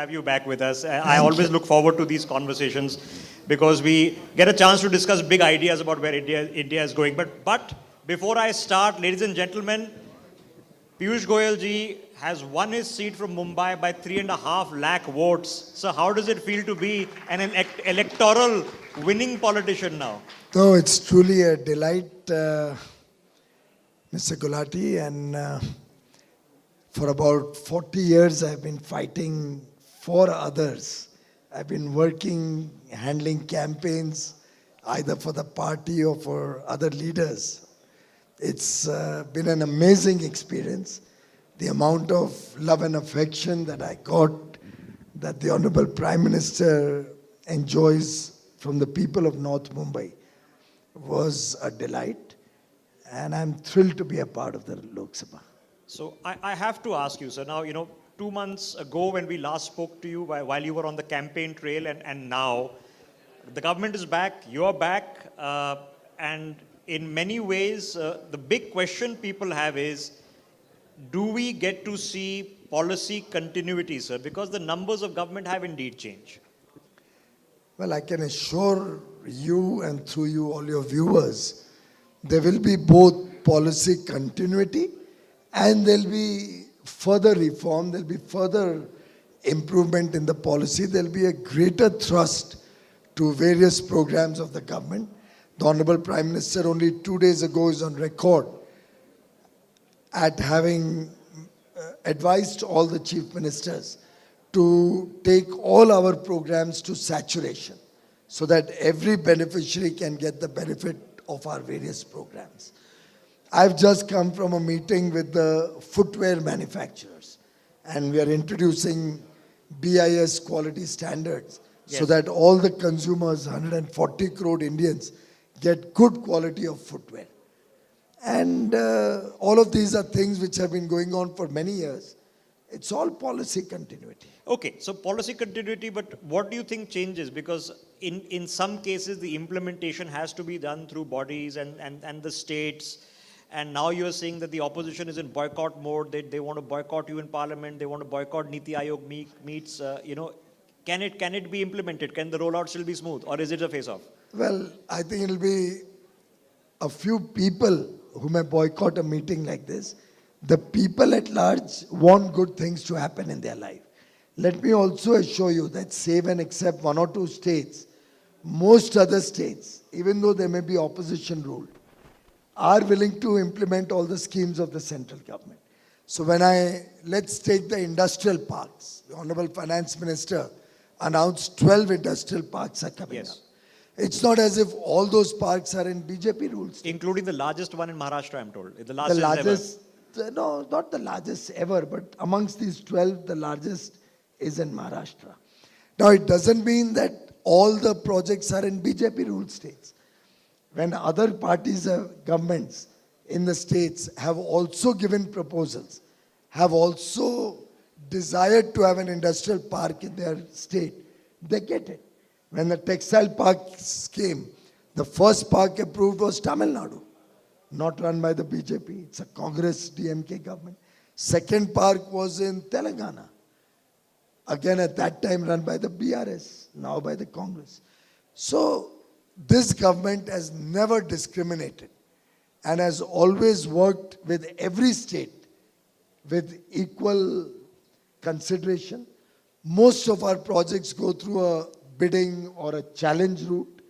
Have you back with us. I always look forward to these conversations because we get a chance to discuss big ideas about where India is going. But before I start, ladies and gentlemen, Piyush Goyal ji has won his seat from Mumbai by 3.5 lakh votes. So how does it feel to be an electoral winning politician now? No, it's truly a delight, Mr. Gulati, and for about 40 years I've been fighting for others. I've been working, handling campaigns, either for the party or for other leaders. It's been an amazing experience. The amount of love and affection that I got, that the Honorable Prime Minister enjoys from the people of North Mumbai was a delight. And I'm thrilled to be a part of the Lok Sabha. So I have to ask you, sir, now, 2 months ago when we last spoke to you while you were on the campaign trail and now, the government is back, you're back, and in many ways, the big question people have is, do we get to see policy continuity, sir? Because the numbers of government have indeed changed. Well, I can assure you and through you, all your viewers, there will be both policy continuity and there'll be further reform, there'll be further improvement in the policy, there'll be a greater thrust to various programs of the government. The Honorable Prime Minister only 2 days ago is on record at having advised all the chief ministers to take all our programs to saturation so that every beneficiary can get the benefit of our various programs. I've just come from a meeting with the footwear manufacturers and we are introducing BIS quality standards so that all the consumers, 140 crore Indians, get good quality of footwear. And all of these are things which have been going on for many years. It's all policy continuity. Okay, so policy continuity, but what do you think changes? Because in some cases, the implementation has to be done through bodies and the states. And now you're saying that the opposition is in boycott mode. They want to boycott you in parliament. They want to boycott Niti Aayog meets. Can it be implemented? Can the rollout still be smooth? Or is it a face-off? Well, I think it'll be a few people who may boycott a meeting like this. The people at large want good things to happen in their life. Let me also assure you that save and except 1 or 2 states, most other states, even though there may be opposition rule, are willing to implement all the schemes of the central government. So let's take the industrial parks. The Honorable Finance Minister announced 12 industrial parks are coming up. It's not as if all those parks are in BJP rules. Including the largest one in Maharashtra, I'm told. The largest ever. No, not the largest ever, but amongst these 12, the largest is in Maharashtra. Now, it doesn't mean that all the projects are in BJP rule states. When other parties, governments in the states have also given proposals, have also desired to have an industrial park in their state, they get it. When the textile parks came, the first park approved was Tamil Nadu, not run by the BJP. It's a Congress DMK government. Second park was in Telangana. Again, at that time run by the BRS, now by the Congress. So, this government has never discriminated and has always worked with every state with equal consideration. Most of our projects go through a bidding or a challenge route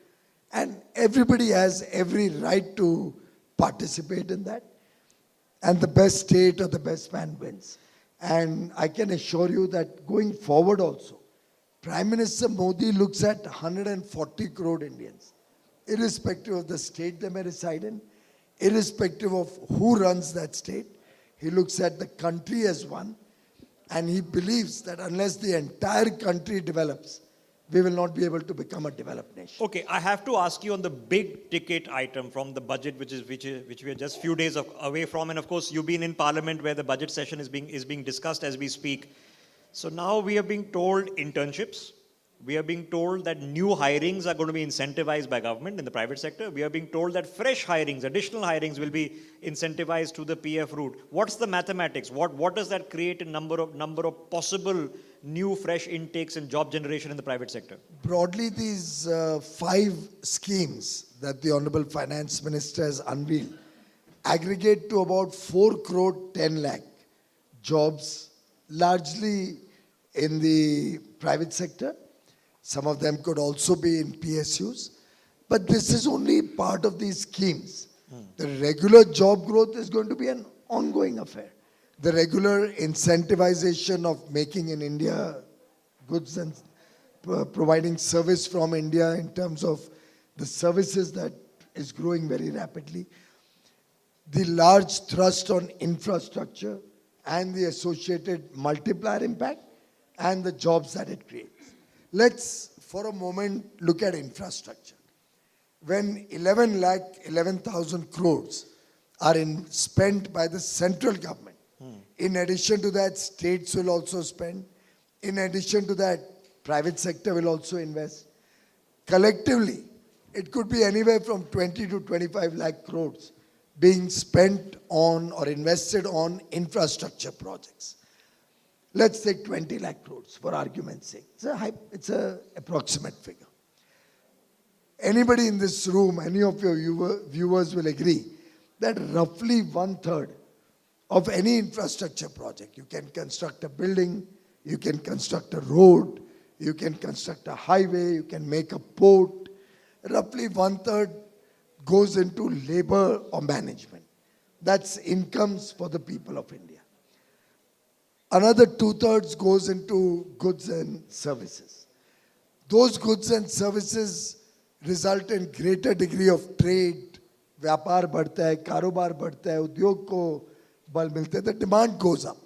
and everybody has every right to participate in that. And the best state or the best man wins. And I can assure you that going forward also, Prime Minister Modi looks at 140 crore Indians, irrespective of the state they may reside in, irrespective of who runs that state. He looks at the country as one, and he believes that unless the entire country develops, we will not be able to become a developed nation. Okay, I have to ask you on the big ticket item from the budget, which we are just few days away from, and of course you've been in Parliament where the budget session is being discussed as we speak. So now we are being told internships, We are being told that new hirings are going to be incentivized by government in the private sector. We are being told that fresh hirings, additional hirings will be incentivized to the PF route. What's the mathematics? What does that create in number of possible new fresh intakes and job generation in the private sector? Broadly, these 5 schemes that the Honorable Finance Minister has unveiled aggregate to about 4 crore 10 lakh jobs, largely in the private sector. Some of them could also be in PSUs. But this is only part of these schemes. The regular job growth is going to be an ongoing affair. The regular incentivization of making in India goods and providing service from India in terms of the services that is growing very rapidly. The large thrust on infrastructure and the associated multiplier impact and the jobs that it creates. Let's, for a moment, look at infrastructure. When 11,000 crores are spent by the central government, in addition to that, states will also spend. In addition to that, private sector will also invest. Collectively, it could be anywhere from 20 to 25 lakh crores being spent on or invested on infrastructure projects. Let's take 20 lakh crores for argument's sake. It's an approximate figure. Anybody in this room, any of your viewers will agree that roughly 1/3 of any infrastructure project, you can construct a building, you can construct a road, you can construct a highway, you can make a port, roughly 1/3 goes into labor or management. That's incomes for the people of India. Another 2/3 goes into goods and services. Those goods and services result in greater degree of trade, व्यापार बढ़ता है, कारोबार बढ़ता है, उद्योग को बल मिलते हैं, the demand goes up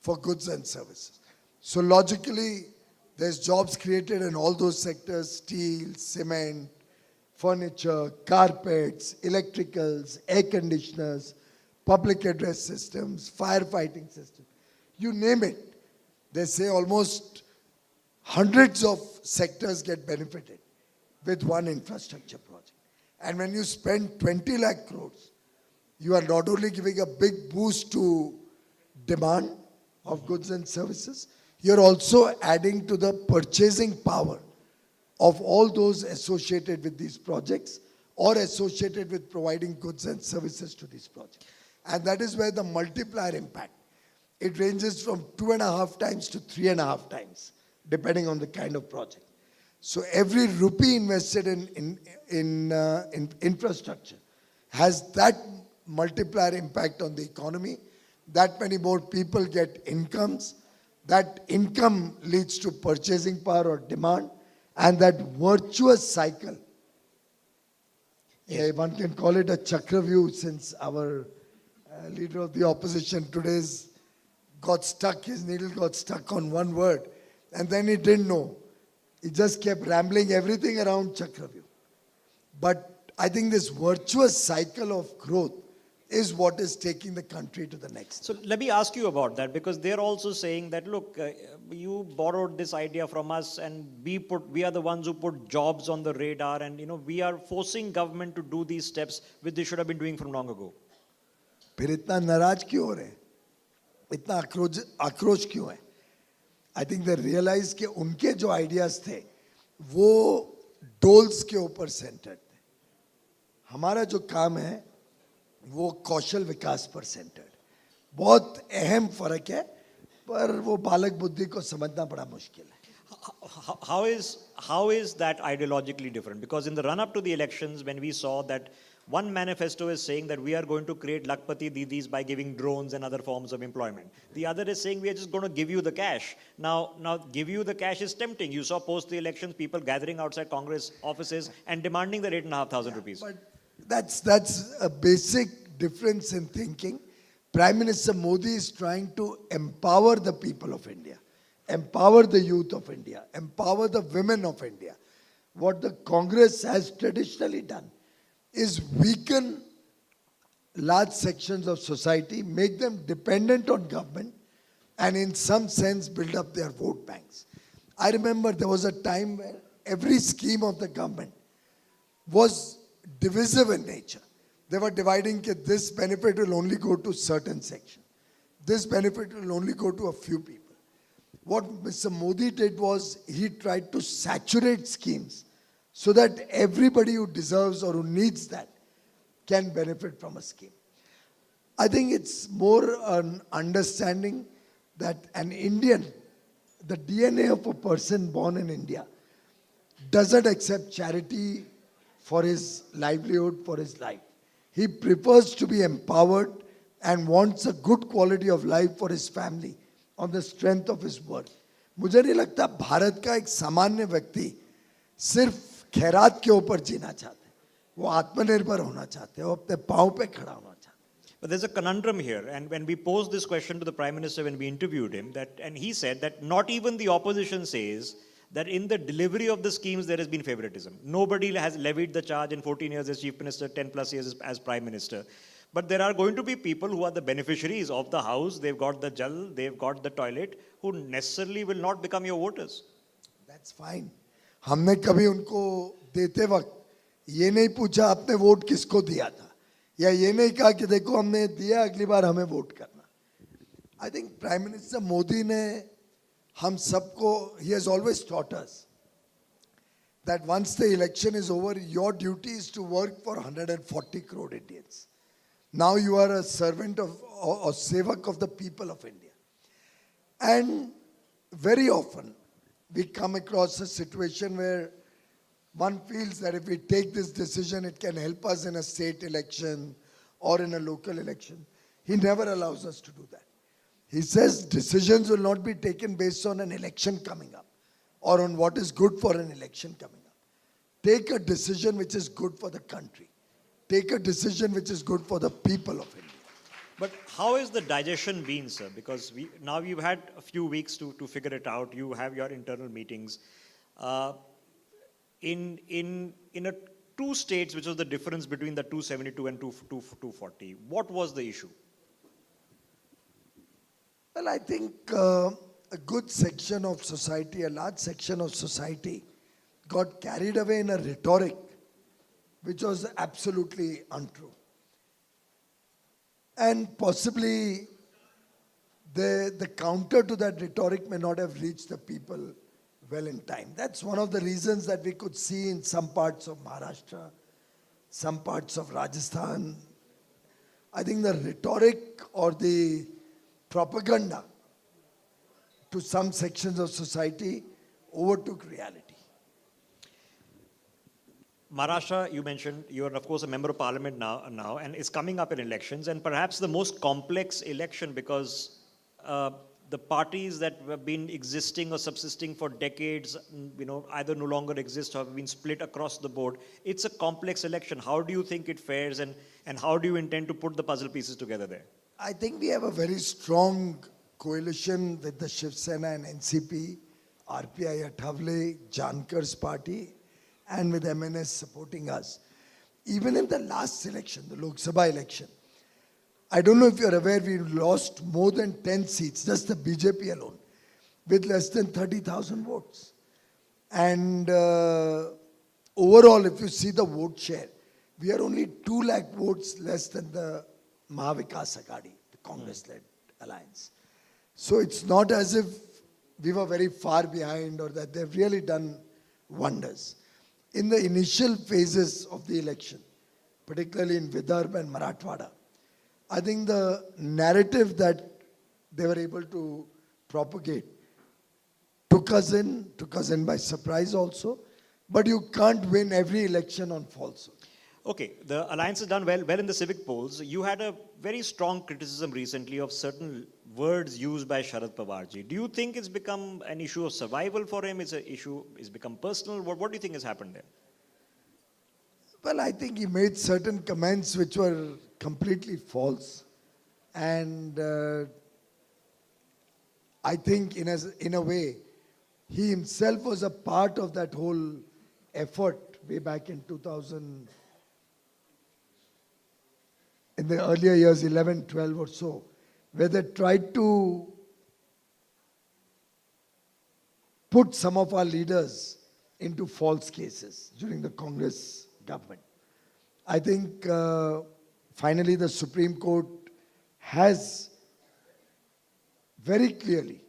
for goods and services. So logically, there's jobs created in all those sectors: steel, cement, furniture, carpets, electricals, air conditioners, public address systems, firefighting systems. You name it. They say almost hundreds of sectors get benefited with one infrastructure project. And when you spend 20 lakh crores, you are not only giving a big boost to demand of goods and services, you're also adding to the purchasing power of all those associated with these projects or associated with providing goods and services to these projects. And that is where the multiplier impact, it ranges from 2.5 times to 3.5 times, depending on the kind of project. So every rupee invested in infrastructure has that multiplier impact on the economy. That many more people get incomes. That income leads to purchasing power or demand. And that virtuous cycle, one can call it a Chakravyu, since our leader of the opposition today's got stuck, his needle got stuck on one word, and then he didn't know. He just kept rambling everything around Chakravyu. But I think this virtuous cycle of growth is what is taking the country to the next. So let me ask you about that, because they're also saying that, look, you borrowed this idea from us, and we are the ones who put jobs on the radar, and we are forcing government to do these steps which they should have been doing from long ago. फिर इतना नाराज क्यों हो रहे हैं? इतना आक्रोश क्यों है? I think they realize कि उनके जो ideas थे वो डोल्स के ऊपर सेंटर्ड थे. हमारा जो काम है वो कौशल विकास पर सेंटर्ड. बहुत अहम फर्क है, पर वो बालक बुद्धि को समझना बड़ा मुश्किल है. How is that ideologically different? Because in the run up to the elections, when we saw that one manifesto is saying that we are going to create Lakpati Didis by giving drones and other forms of employment. The other is saying we are just going to give you the cash. Now give you the cash is tempting. You saw post the elections people gathering outside Congress offices and demanding the 8,500 rupees. But that's a basic difference in thinking. Prime Minister Modi is trying to empower the people of India, empower the youth of India, empower the women of India. What the Congress has traditionally done is weaken large sections of society, make them dependent on government, and in some sense build up their vote banks. I remember there was a time where every scheme of the government was divisive in nature. They were dividing that this benefit will only go to certain section. This benefit will only go to a few people. What Mr. Modi did was he tried to saturate schemes so that everybody who deserves or who needs that can benefit from a scheme. I think it's more an understanding that an Indian, the DNA of a person born in India, doesn't accept charity for his livelihood, for his life. He prefers to be empowered and wants a good quality of life for his family on the strength of his work. मुझे नहीं लगता भारत का एक सामान्य व्यक्ति सिर्फ खैरात के ऊपर जीना चाहते हैं. वो आत्मनिर्भर होना चाहते हैं, वो अपने पांव पे खड़ा होना चाहते हैं. But there's a conundrum here, and when we posed this question to the Prime Minister when we interviewed him, and he said that not even the opposition says that in the delivery of the schemes there has been favoritism. Nobody has levied the charge in 14 years as Chief Minister, 10 plus years as Prime Minister. But there are going to be people who are the beneficiaries of the house, they've got the jal, they've got the toilet, who necessarily will not become your voters. That's fine. हमने कभी उनको देते वक्त ये नहीं पूछा आपने vote किसको दिया था, या ये नहीं कहा कि देखो हमने दिया अगली बार हमें वोट करना. I think Prime Minister Modi ने हम सबको, he has always taught us that once the election is over, your duty is to work for 140 crore Indians. Now you are a servant of or sevak of the people of India. And very often we come across a situation where one feels that if we take this decision, it can help us in a state election or in a local election. He never allows us to do that. He says decisions will not be taken based on an election coming up or on what is good for an election coming up. Take a decision which is good for the country. Take a decision which is good for the people of India. But how is the digestion been, sir? Because now you've had a few weeks to figure it out. You have your internal meetings. In a two states, which was the difference between the 272 and 240, what was the issue? Well, I think a good section of society, a large section of society, got carried away in a rhetoric which was absolutely untrue. And possibly the counter to that rhetoric may not have reached the people well in time. That's one of the reasons that we could see in some parts of Maharashtra, some parts of Rajasthan. I think the rhetoric or the propaganda to some sections of society overtook reality. Maharashtra, you mentioned, you are of course a member of parliament now, and is coming up in elections, and perhaps the most complex election because the parties that have been existing or subsisting for decades, either no longer exist or have been split across the board. It's a complex election. How do you think it fares, and how do you intend to put the puzzle pieces together there? I think we have a very strong coalition with the Shiv Sena and NCP, RPI Athavale, Jankar's party, and with MNS supporting us. Even in the last election, the Lok Sabha election, I don't know if you're aware, we lost more than 10 seats, just the BJP alone, with less than 30,000 votes. And overall, if you see the vote share, we are only 2 lakh votes less than the Mahavikas Aghadi, the Congress-led alliance. So it's not as if we were very far behind or that they've really done wonders. In the initial phases of the election, particularly in Vidarbha and Marathwada, I think the narrative that they were able to propagate took us in by surprise also, but you can't win every election on falsehood. Okay, the alliance has done well in the civic polls. You had a very strong criticism recently of certain words used by Sharad Pawarji. Do you think it's become an issue of survival for him? It's become personal? What do you think has happened there? Well, I think he made certain comments which were completely false. And I think in a way, he himself was a part of that whole effort way back in 2000, in the earlier years, 11, 12 or so, where they tried to put some of our leaders into false cases during the Congress government. I think finally the Supreme Court has very clearly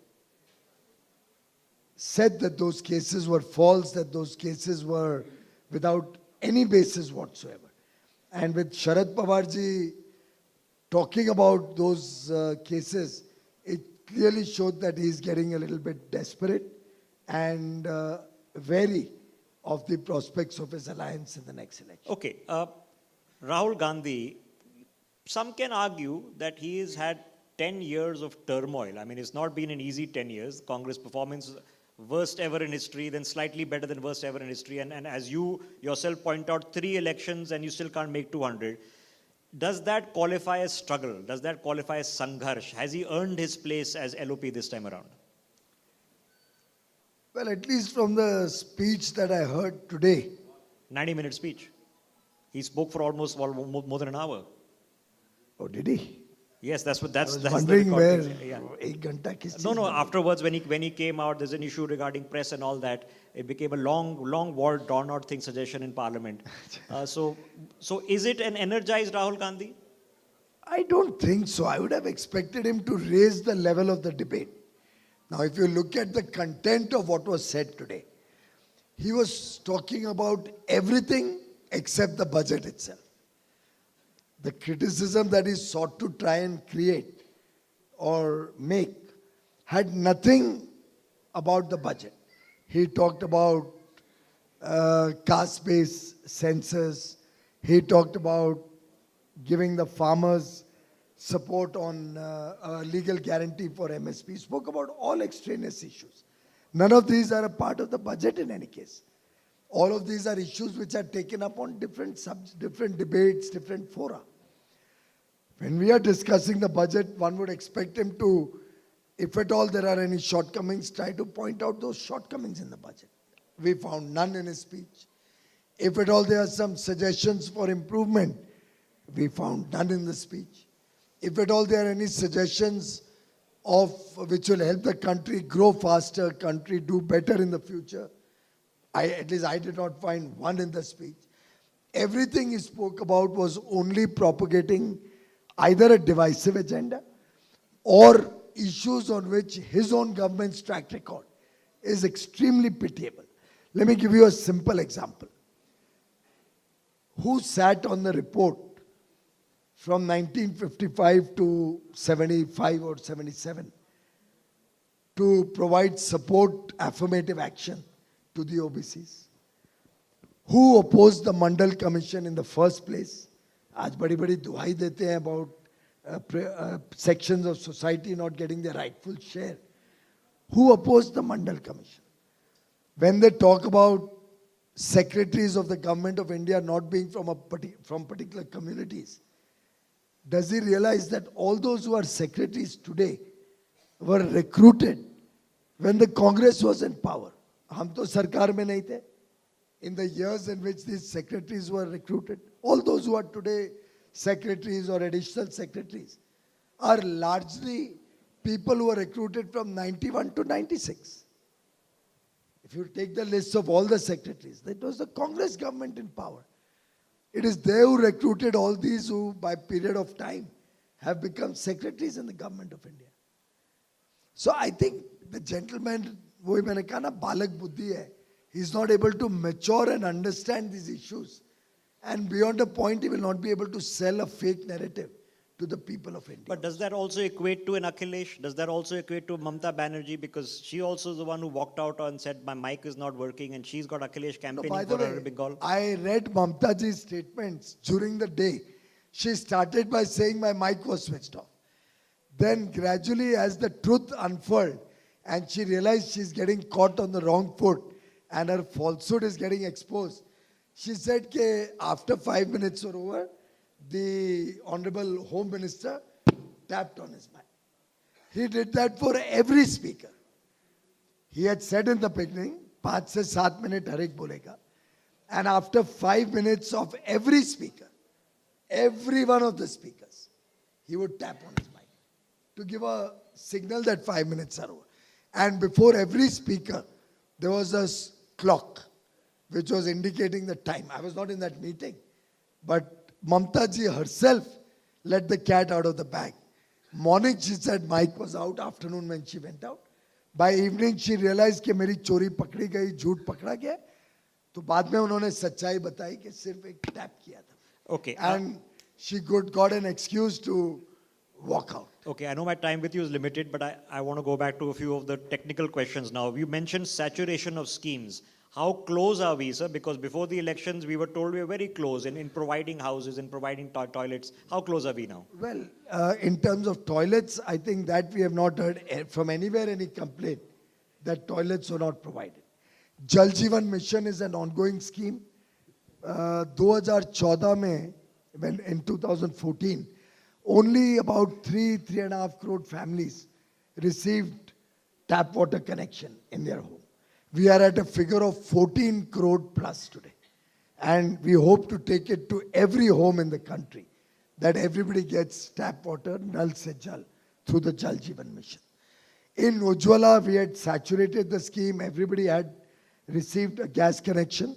said that those cases were false, that those cases were without any basis whatsoever. And with Sharad Pawarji talking about those cases, it clearly showed that he's getting a little bit desperate and wary of the prospects of his alliance in the next election. Okay, Rahul Gandhi, some can argue that he has had 10 years of turmoil. I mean, it's not been an easy 10 years. Congress performance, worst ever in history, then slightly better than worst ever in history. And as you yourself point out, 3 elections and you still can't make 200. Does that qualify as struggle? Does that qualify as sangharsh? Has he earned his place as LOP this time around? Well, at least from the speech that I heard today. 90-minute speech. He spoke for almost more than an hour. Oh, did he? Yes, that's I the wondering where recording. Yeah. ek ghanta kis No, cheez mein- afterwards when he came out, there's an issue regarding press and all that. It became a long wall drawn out thing suggestion in parliament. So is it an energized Rahul Gandhi? I don't think so. I would have expected him to raise the level of the debate. Now, if you look at the content of what was said today, he was talking about everything except the budget itself. The criticism that he sought to try and create or make had nothing about the budget. He talked about caste-based census. He talked about giving the farmers support on a legal guarantee for MSP. He spoke about all extraneous issues. None of these are a part of the budget in any case. All of these are issues which are taken up on different debates, different fora. When we are discussing the budget, one would expect him to, if at all there are any shortcomings, try to point out those shortcomings in the budget. We found none in his speech. If at all there are some suggestions for improvement, we found none in the speech. If at all there are any suggestions of which will help the country grow faster, country do better in the future, at least I did not find one in the speech. Everything he spoke about was only propagating either a divisive agenda or issues on which his own government's track record is extremely pitiable. Let me give you a simple example. Who sat on the report from 1955 to 75 or 77 to provide support, affirmative action to the OBCs? Who opposed the Mandal Commission in the first place? आज बड़ी बड़ी दुहाई देते हैं about sections of society not getting their rightful share. Who opposed the Mandal Commission? When they talk about secretaries of the government of India not being from particular communities, does he realize that all those who are secretaries today were recruited when the Congress was in power? हम तो सरकार में नहीं थे. In the years in which these secretaries were recruited, all those who are today secretaries or additional secretaries are largely people who were recruited from 91 to 96. If you take the list of all the secretaries, that was the Congress government in power. It is they who recruited all these who, by period of time, have become secretaries in the government of India. So I think the gentleman, वही मैंने कहा ना, बालक बुद्धि है. He's not able to mature and understand these issues. And beyond a point, he will not be able to sell a fake narrative to the people of India. But does that also equate to an Akhilesh? Does that also equate to Mamta Banerjee? Because she also is the one who walked out and said, my mic is not working, and she's got Akhilesh campaigning by the for her way, Bengal. I read Mamtaji's statements during the day. She started by saying my mic was switched off. Then gradually, as the truth unfurled, and she realized she's getting caught on the wrong foot, and her falsehood is getting exposed, she said that after 5 minutes were over, the Honorable Home Minister tapped on his mic. He did that for every speaker. He had said in the beginning, 5 से 7 minute हर एक बोलेगा. And after 5 minutes of every speaker, every one of the speakers, he would tap on his mic to give a signal that 5 minutes are over. And before every speaker, there was a clock which was indicating the time. I was not in that meeting, but Mamta ji herself let the cat out of the bag. Morning she said Mike was out, afternoon when she went out. By evening she realized कि मेरी चोरी पकड़ी गई, झूठ पकड़ा गया. तो बाद में उन्होंने सच्चाई बताई कि सिर्फ एक टैप किया था. Okay. And she got an excuse to walk out. Okay, I know my time with you is limited, but I want to go back to a few of the technical questions now. You mentioned saturation of schemes. How close are we, sir? Because before the elections, we were told we were very close in providing houses, in providing toilets. How close are we now? Well, in terms of toilets, I think that we have not heard from anywhere any complaint that toilets were not provided. Jal Jeevan Mission is an ongoing scheme. 2014 में, when in 2014, only about 3.5 crore families received tap water connection in their home. We are at a figure of 14 crore plus today. And we hope to take it to every home in the country, that everybody gets tap water, Nal Se Jal, through the Jal Jeevan Mission. In Ujjwala, we had saturated the scheme. Everybody had received a gas connection.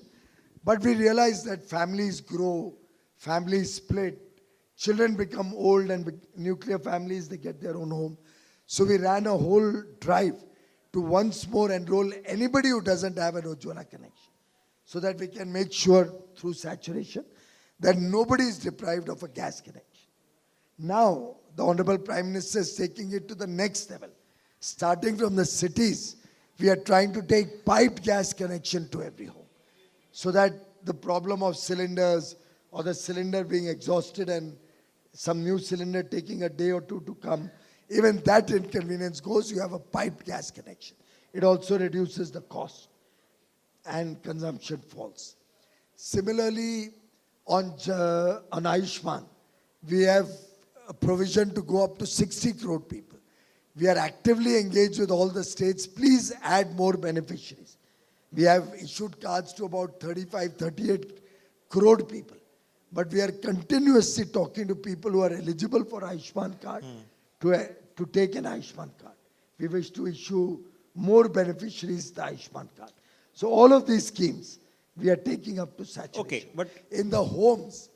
But we realized that families grow, families split, children become old, and nuclear families, they get their own home. So we ran a whole drive to once more enroll anybody who doesn't have an Ujjwala connection, so that we can make sure through saturation that nobody is deprived of a gas connection. Now, the Honorable Prime Minister is taking it to the next level. Starting from the cities, we are trying to take piped gas connection to every home, so that the problem of cylinders or the cylinder being exhausted and some new cylinder taking a day or two to come, even that inconvenience goes. You have a piped gas connection. It also reduces the cost and consumption falls. Similarly, on Ayushman, we have a provision to go up to 60 crore people. We are actively engaged with all the states. Please add more beneficiaries. We have issued cards to about 35, 38 crore people. But we are continuously talking to people who are eligible for Ayushman card to take an Ayushman card. We wish to issue more beneficiaries the Ayushman card. So all of these schemes, we are taking up to saturation. Okay, but in the homes,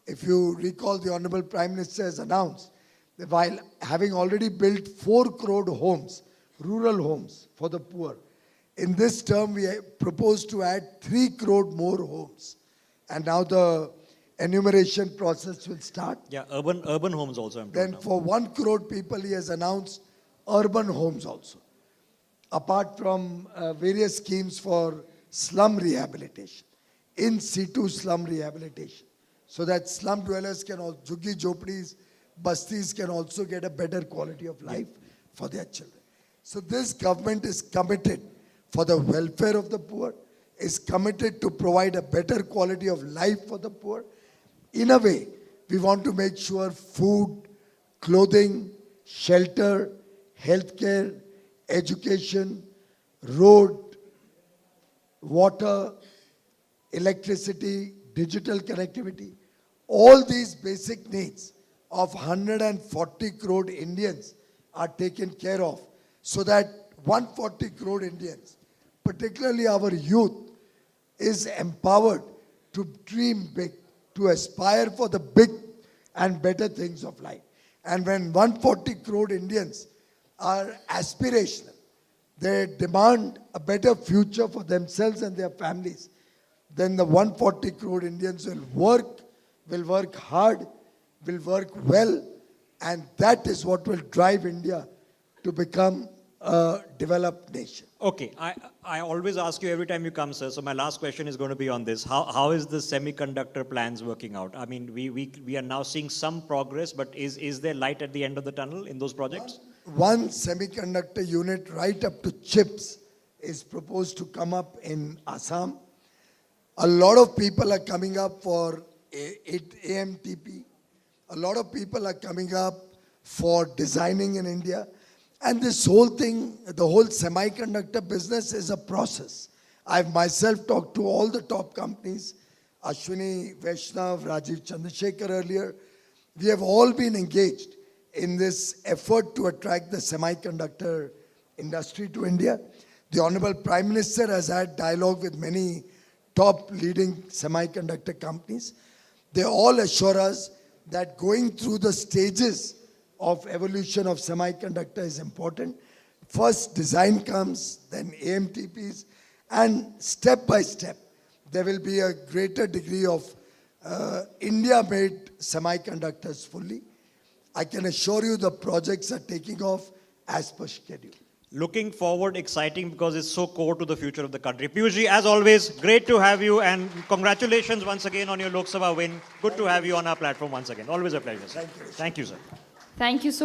if you recall, the Honorable Prime Minister has announced that while having already built 4 crore homes, rural homes for the poor, in this term we propose to add 3 crore more homes. And now the enumeration process will start. yeah, urban homes also. Then for 1 crore people, he has announced urban homes also, apart from various schemes for slum rehabilitation, in situ slum rehabilitation, so that slum dwellers can also, juggi jhopdis, bastis can also get a better quality of life for their children. So this government is committed for the welfare of the poor, is committed to provide a better quality of life for the poor. In a way, we want to make sure food, clothing, shelter, healthcare, education, road, water, electricity, digital connectivity, all these basic needs of 140 crore Indians are taken care of, so that 140 crore Indians, particularly our youth, is empowered to dream big, to aspire for the big and better things of life. And when 140 crore Indians are aspirational, they demand a better future for themselves and their families, then the 140 crore Indians will work hard, will work well, and that is what will drive India to become a developed nation. Okay, I always ask you every time you come, sir. So my last question is going to be on this. How is the semiconductor plans working out? I mean, we are now seeing some progress, but is there light at the end of the tunnel in those projects? One semiconductor unit right up to chips is proposed to come up in Assam. A lot of people are coming up for AMTP. A lot of people are coming up for designing in India. And this whole thing, the whole semiconductor business is a process. I've myself talked to all the top companies, Ashwini, Vaishnav, Rajiv Chandrasekhar earlier. We have all been engaged in this effort to attract the semiconductor industry to India. The Honorable Prime Minister has had dialogue with many top leading semiconductor companies. They all assure us that going through the stages of evolution of semiconductor is important. First design comes, then AMTPs, and step by step, there will be a greater degree of India-made semiconductors fully. I can assure you the projects are taking off as per schedule. Looking forward, exciting because it's so core to the future of the country. Piyush ji, as always, great to have you and congratulations once again on your Lok Sabha win. Good to have you on our platform once again. Always a pleasure, sir. Thank you. Thank you, sir. Thank you so much.